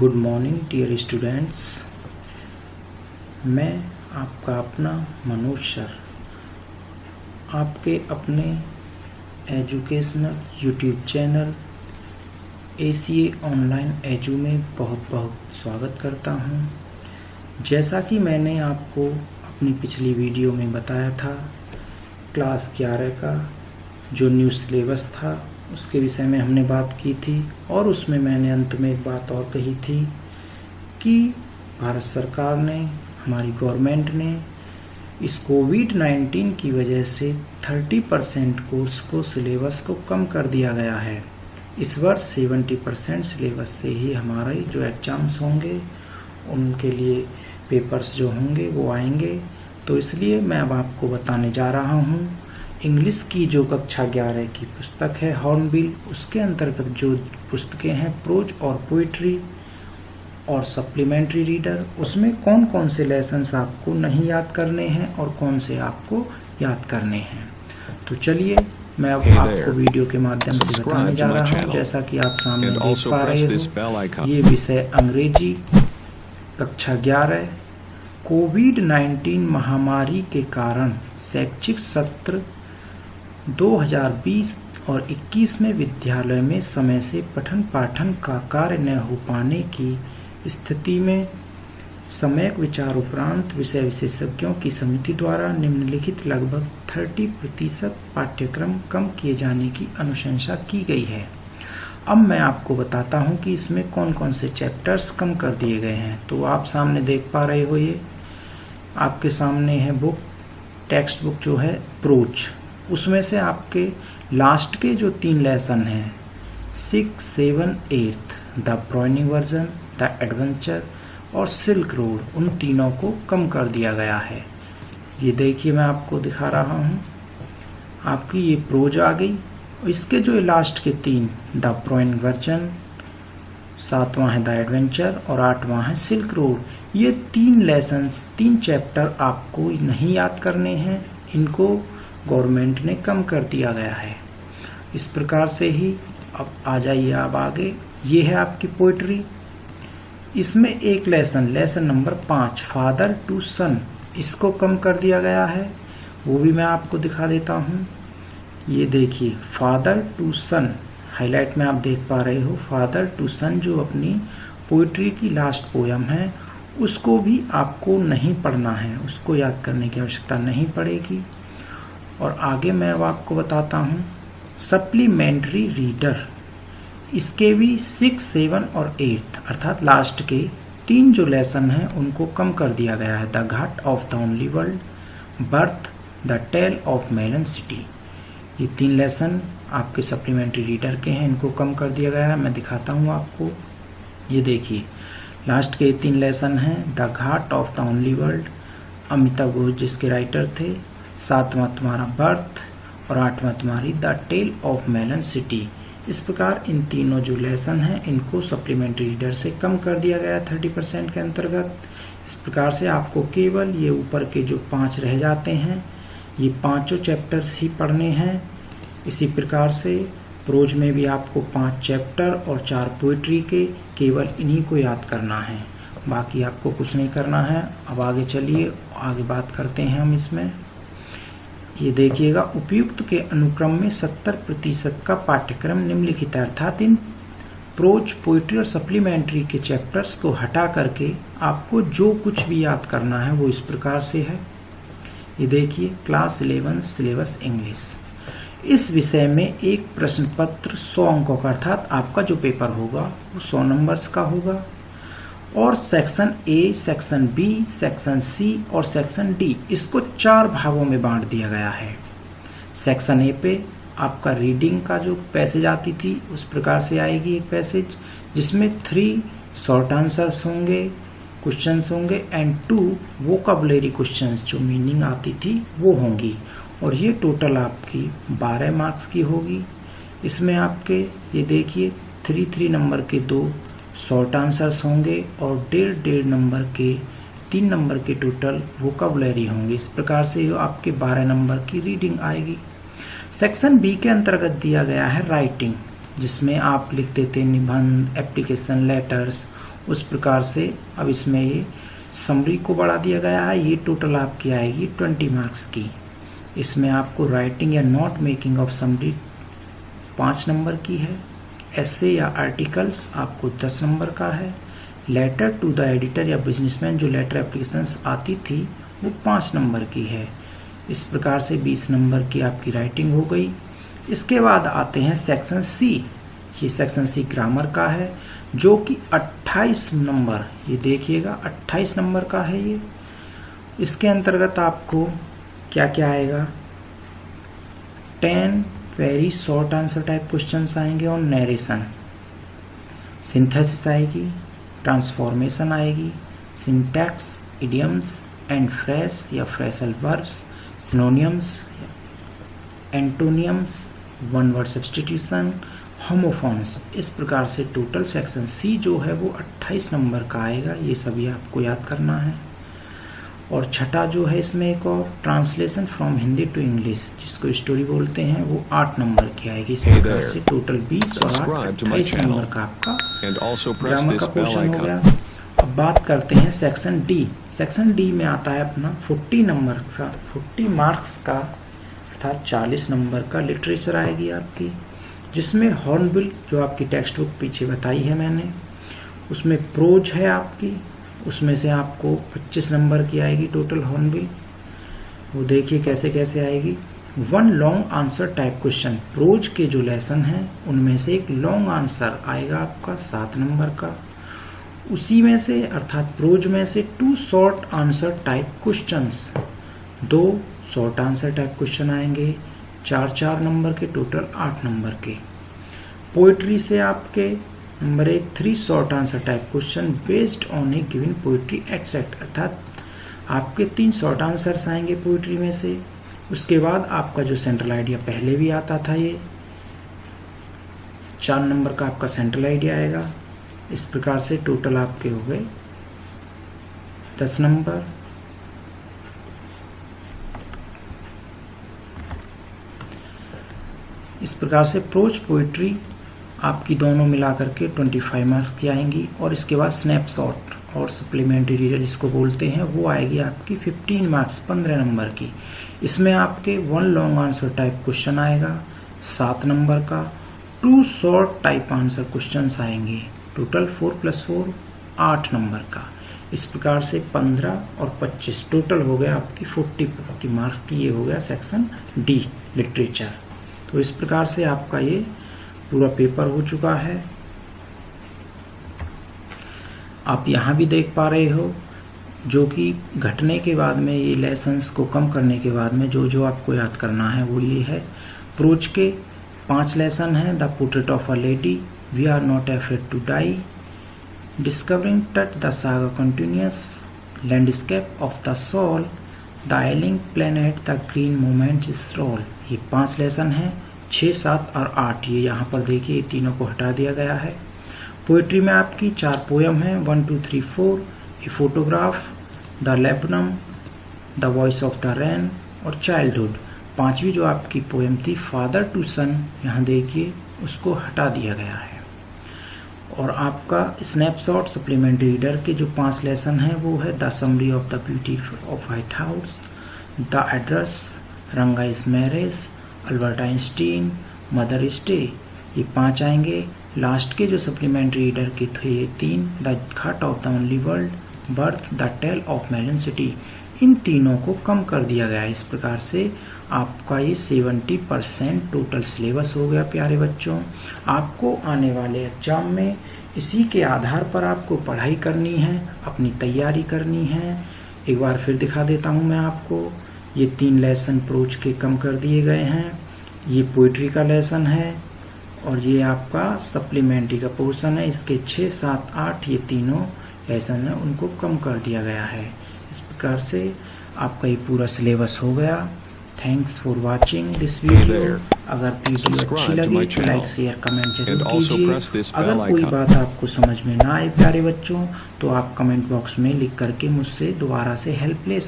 Good morning dear students. मैं आपका अपना मनोज सर आपके अपने educational YouTube channel ACA online edu में बहुत बहुत स्वागत करता हूं। जैसा कि मैंने आपको अपनी पिछली वीडियो में बताया था, क्लास 11 का जो न्यू सिलेबस था उसके विषय में हमने बात की थी और उसमें मैंने अंत में एक बात और कही थी कि भारत सरकार ने, हमारी गवर्नमेंट ने इस कोविड-19 की वजह से 30% कोर्स को सिलेबस को कम कर दिया गया है। इस वर्ष 70% सिलेबस से ही हमारे जो एग्ज़ाम्स होंगे उनके लिए पेपर्स जो होंगे वो आएंगे। तो इसलिए मैं अब आपको बताने जा रहा हूँ इंग्लिश की जो कक्षा 11 की पुस्तक है हॉर्नबिल, उसके अंतर्गत जो पुस्तकें हैं प्रोज और पोइट्री और सप्लीमेंट्री रीडर, उसमें कौन कौन से लेसन्स आपको नहीं याद करने हैं और कौन से आपको याद करने हैं। तो चलिए मैं अब आपको वीडियो के माध्यम से बताने जा रहा हूँ। जैसा कि आप सामने देख पा रहे हो, ये विषय अंग्रेजी कक्षा 11 कोविड-19 महामारी के कारण शैक्षिक सत्र 2020 और 21 में विद्यालय में समय से पठन पाठन का कार्य न हो पाने की स्थिति में सम्यक विचार उपरांत विषय विशेषज्ञों की समिति द्वारा निम्नलिखित लगभग 30% पाठ्यक्रम कम किए जाने की अनुशंसा की गई है। अब मैं आपको बताता हूं कि इसमें कौन कौन से चैप्टर्स कम कर दिए गए हैं। तो आप सामने देख पा रहे हो, ये आपके सामने है बुक, टेक्स्ट बुक जो है प्रोज। उसमें से आपके लास्ट के जो 3 लेसन हैं 6, 7, 8 the browning version, the adventure और सिल्क रोड, उन तीनों को कम कर दिया गया है। ये देखिए मैं आपको दिखा रहा हूँ, आपकी ये प्रोज आ गई। इसके जो लास्ट के 3 द ब्राउनिंग वर्जन, 7वां है द एडवेंचर और 8वां है सिल्क रोड, ये 3 लेसन्स 3 चैप्टर आपको नहीं याद करने हैं। इनको गवर्नमेंट ने कम कर दिया गया है। इस प्रकार से ही अब आ जाइए आप आगे। ये है आपकी पोइट्री। इसमें एक लेसन नंबर 5 फादर टू सन, इसको कम कर दिया गया है। वो भी मैं आपको दिखा देता हूँ। ये देखिए फादर टू सन, हाईलाइट में आप देख पा रहे हो। फादर टू सन जो अपनी पोइट्री की लास्ट पोयम है उसको भी आपको नहीं पढ़ना है, उसको याद करने की आवश्यकता नहीं पड़ेगी। और आगे मैं अब आपको बताता हूँ सप्लीमेंट्री रीडर, इसके भी 6, 7 और 8 अर्थात लास्ट के 3 जो लेसन हैं उनको कम कर दिया गया है। The ghat of the only world, birth, the tale of melon city, ये 3 लेसन आपके सप्लीमेंट्री रीडर के हैं, इनको कम कर दिया गया है। मैं दिखाता हूँ आपको। ये देखिए लास्ट के 3 लेसन हैं the ghat of the only world, Amitav Ghosh जिसके राइटर थे, 7वां तुम्हारा बर्थ और 8वां तुम्हारी the tale of melon city. इस प्रकार इन तीनों जो लेसन हैं इनको सप्लीमेंट्री रीडर से कम कर दिया गया 30% के अंतर्गत। इस प्रकार से आपको केवल ये ऊपर के जो 5 रह जाते हैं, ये 5 चैप्टर्स ही पढ़ने हैं। इसी प्रकार से प्रोज में भी आपको 5 चैप्टर और 4 पोइट्री के, केवल इन्हीं को याद करना है, बाकी आपको कुछ नहीं करना है। अब आगे चलिए, आगे बात करते हैं हम इसमें। ये देखिएगा उपयुक्त के अनुक्रम में 70% का पाठ्यक्रम निम्नलिखित है, अर्थात इन प्रोज, पोइट्री और सप्लीमेंट्री के चैप्टर्स को हटा करके आपको जो कुछ भी याद करना है वो इस प्रकार से है। ये देखिए क्लास 11 सिलेबस इंग्लिश, इस विषय में एक प्रश्न पत्र 100 अंकों का, अर्थात आपका जो पेपर होगा वो 100 नंबर्स का होगा। और section A, section B, section C और सेक्शन डी, इसको 4 भागों में बांट दिया गया है। सेक्शन ए पे आपका रीडिंग का जो पैसेज आती थी उस प्रकार से आएगी एक पैसेज, जिसमें 3 शॉर्ट आंसर्स होंगे, क्वेश्चंस होंगे एंड 2 वोकैबुलरी क्वेश्चंस जो मीनिंग आती थी वो होंगी। और ये टोटल आपकी 12 मार्क्स की होगी। इसमें आपके ये देखिए 3 नंबर के 2 शॉर्ट आंसर्स होंगे और 1.5 नंबर के 3 नंबर के टोटल वोकैबुलरी होंगे। इस प्रकार से आपके 12 नंबर की रीडिंग आएगी। सेक्शन बी के अंतर्गत दिया गया है राइटिंग, जिसमें आप लिख देते निबंध, एप्लीकेशन लेटर्स उस प्रकार से अब इसमें ये समरी को बढ़ा दिया गया है। ये टोटल आपकी आएगी 20 मार्क्स की। इसमें आपको राइटिंग या note making of summary 5 number की है। एसे या आर्टिकल्स आपको 10 नंबर का है। लेटर टू द एडिटर या बिजनेसमैन जो लेटर एप्लीकेशंस आती थी वो 5 नंबर की है। इस प्रकार से 20 नंबर की आपकी राइटिंग हो गई। इसके बाद आते हैं सेक्शन सी। ये सेक्शन सी ग्रामर का है जो कि 28 नंबर, ये देखिएगा 28 नंबर का है ये। इसके अंतर्गत आपको क्या क्या आएगा, 10 very short answer type questions आएंगे और नरेशन, सिंथेसिस आएगी, ट्रांसफॉर्मेशन आएगी, सिंटैक्स, इडियम्स एंड फ्रेज या phrasal verbs, synonyms, antonyms, one word substitution, homophones. इस प्रकार से टोटल सेक्शन सी जो है वो 28 नंबर का आएगा। ये सभी आपको याद करना है। और छठा जो है इसमें एक और translation from Hindi to English जिसको स्टोरी बोलते हैं वो 8 नंबर की आएगी। इस प्रकार से टोटल 20 और 8 28 नंबर का आपका ग्रामर का पोर्शन हो गया। अब बात करते हैं सेक्शन डी। सेक्शन डी में आता है अपना 40 मार्क्स का अर्थात 40 नंबर का लिटरेचर आएगी आपकी, जिसमें हॉर्नबिल जो आपकी टेक्स्ट बुक पीछे बताई है मैंने, उसमें प्रोज है आपकी, उसमें से आपको 25 नंबर की आएगी टोटल हॉर्नबिल। वो देखिए कैसे कैसे आएगी। 1 long answer type question, prose के जो लेसन हैं उनमें से एक लॉन्ग आंसर आएगा आपका 7 नंबर का। उसी में से अर्थात प्रोज में से 2 short answer type questions, 2 short answer type question आएंगे 4 नंबर के, टोटल 8 नंबर के। पोइट्री से आपके number 1 3 short answer type question based on a given poetry except, अर्थात आपके 3 शॉर्ट आंसर्स आएंगे पोइट्री में से। उसके बाद आपका जो सेंट्रल आइडिया पहले भी आता था, ये 4 नंबर का आपका सेंट्रल आइडिया आएगा। इस प्रकार से टोटल आपके हो गए 10 नंबर। इस प्रकार से प्रोज पोइट्री आपकी दोनों मिलाकर के 25 मार्क्स की आएंगी। और इसके बाद स्नैपशॉट और सप्लीमेंट्री रीडर जिसको बोलते हैं वो आएगी आपकी 15 मार्क्स 15 नंबर की। इसमें आपके 1 लॉन्ग आंसर टाइप क्वेश्चन आएगा 7 नंबर का, 2 शॉर्ट टाइप आंसर क्वेश्चंस आएंगे, टोटल 4 + 4 8 नंबर का। इस प्रकार से 15 और 25 टोटल हो गया आपकी 40 मार्क्स की। ये हो गया सेक्शन डी लिटरेचर। तो इस प्रकार से आपका ये पूरा पेपर हो चुका है। आप यहाँ भी देख पा रहे हो जो कि घटने के बाद में ये लेसन्स को कम करने के बाद में जो जो आपको याद करना है वो ये है। प्रोज के 5 लेसन हैं, the portrait of a lady, we are not afraid to die, discovering Tut the saga continuous, landscape of the soul, the ailing planet, the green movements is role. ये 5 लेसन हैं, 6, 7 और 8। ये यहाँ पर देखिए ये तीनों को हटा दिया गया है। पोइट्री में आपकी 4 पोयम हैं, 1 2 3 4, a photograph, the laburnum, the voice of the rain और चाइल्डहुड। 5वीं जो आपकी पोयम थी फादर टू सन, यहाँ देखिए उसको हटा दिया गया है। और आपका स्नैपशॉट सप्लीमेंट्री रीडर के जो 5 लेसन हैं वो है the summary of the beauty of White House, the address, Ranga is marriage, Albert Einstein, Mother's Day. ये 5 आएंगे। लास्ट के जो सप्लीमेंट्री रीडर के थे ये 3, the ghat of the only world, birth, the tale of melon city. इन तीनों को कम कर दिया गया है। इस प्रकार से आपका ये 70% टोटल सिलेबस हो गया। प्यारे बच्चों, आपको आने वाले एग्जाम में इसी के आधार पर आपको पढ़ाई करनी है, अपनी तैयारी करनी है। एक बार फिर दिखा देता हूँ मैं आपको। ये 3 लेसन प्रोज के कम कर दिए गए हैं। ये पोइट्री का लेसन है और ये आपका सप्लीमेंट्री का पोर्शन है। इसके 6, 7, 8 ये तीनों लेसन है, उनको कम कर दिया गया है। इस प्रकार से आपका ये पूरा सिलेबस हो गया। Thanks for watching this video. अगर वीडियो अच्छी लगी तो लाइक, शेयर, कमेंट जरूर कीजिए। अगर कोई बात आपको समझ में ना आए प्यारे बच्चों तो आप कमेंट बॉक्स में लिख करके मुझसे दोबारा से हेल्प ले